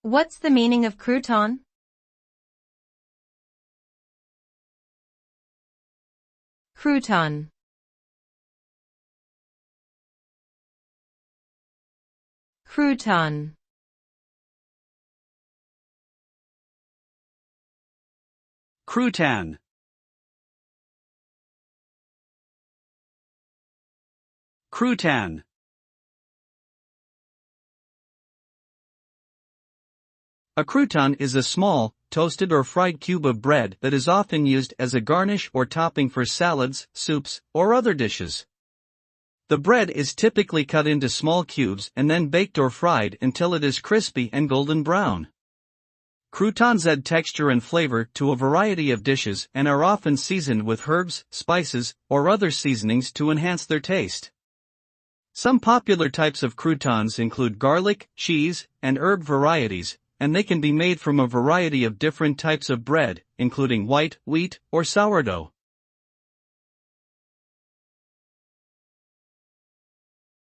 What's the meaning of crouton? Crouton. Crouton. Crouton. Crouton. A crouton is a small, toasted or fried cube of bread that is often used as a garnish or topping for salads, soups, or other dishes. The bread is typically cut into small cubes and then baked or fried until it is crispy and golden brown. Croutons add texture and flavor to a variety of dishes and are often seasoned with herbs, spices, or other seasonings to enhance their taste. Some popular types of croutons include garlic, cheese, and herb varieties, and they can be made from a variety of different types of bread, including white, wheat, or sourdough.